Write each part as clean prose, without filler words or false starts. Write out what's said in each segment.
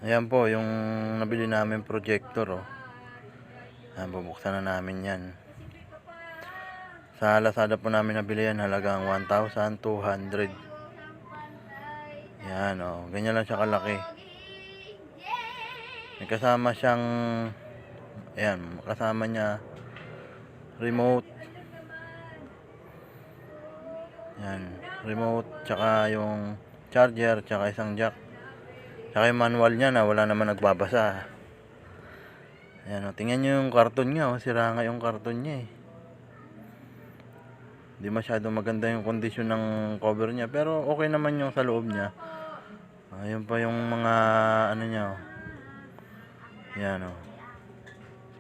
Ayan po yung nabili namin projector, oh. Ayan, bubuksan na namin yan. Sa Lazada po namin nabili yan, halagang 1,200. Yan, oh. Ganyan lang siya kalaki. May kasama siyang, ayan, kasama niya remote. Yan, remote, tsaka yung charger, tsaka isang jack. Tsaka yung manual niya na wala naman nagbabasa. Ayan, oh. Tingnan nyo yung karton niya, oh. Sira nga yung karton niya, eh. Hindi masyado maganda yung kondisyon ng cover niya, pero okay naman yung sa loob niya. Ayun pa yung mga ano niya, oh. Yan, oh.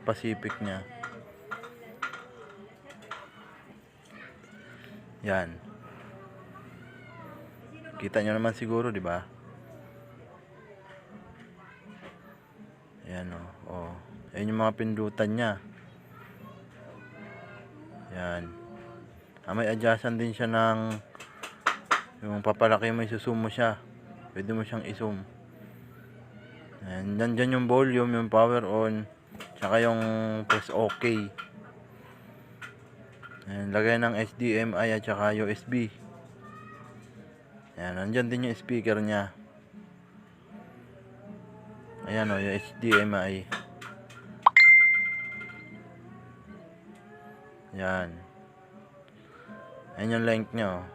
Pacific niya. Yan. Kita nyo naman siguro, di ba? Yan, oh. Oh. Ayun yung mga pindutan niya. Yan. May adjustan din siya ng yung papalaki mo, isusum mo siya. Pwede mo siyang isum. And nandyan yung volume, yung power on, tsaka yung press OK. Ayan, lagay ng HDMI at tsaka USB. Ayan, nandyan din yung speaker niya. Ayan, o, yung HDMI. Ayan. Ayan yung length niya, o.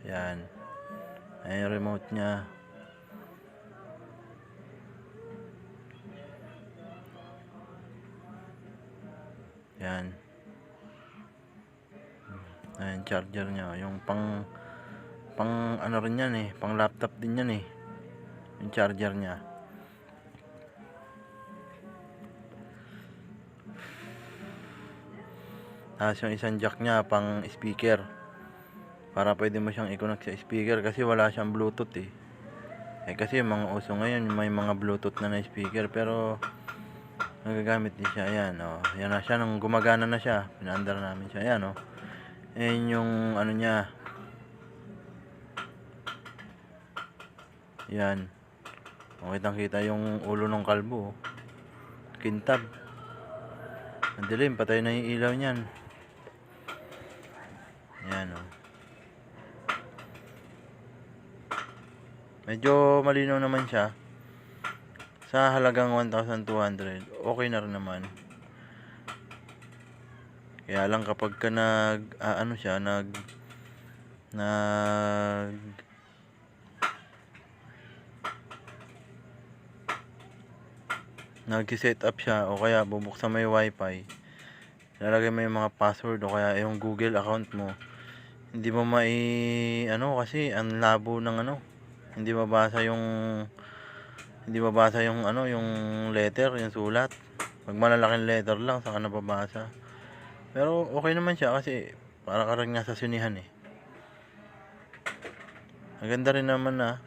Ayan. Ayan yung remote niya. Ayan. Ayan, charger niya. Yung pang ano rin yan, eh. Pang laptop din yan, eh. Yung charger niya. Tapos yung isang jack niya pang speaker. Para pwede mo siyang i-connect sa speaker kasi wala siyang Bluetooth, eh. Kasi yung mga uso ngayon may mga Bluetooth na speaker, pero nagagamit din siya. Ayan, oh. Yan na siya, nung gumagana na siya, pinaandar namin siya. Ayan, oh. Ayan yung ano niya. Yan. Kitang kita yung ulo ng kalbo, oh. Kintab. Ang dilim, patay na yung ilaw niyan. Yan, oh. Medyo malinaw naman siya. Sa halagang 1,200, okay na rin naman. Kaya lang kapag ka ano siya, nag-set up siya, o kaya bubuksan mo yung wifi, lalagay mo yung mga password o kaya yung Google account mo, hindi mo ano, kasi ang labo ng ano, hindi mabasa yung ano, yung letter, yung sulat. Pag malalaking letter lang saka nababasa. Pero okay naman siya kasi para ka rin nasa sinihan, eh. Maganda rin naman na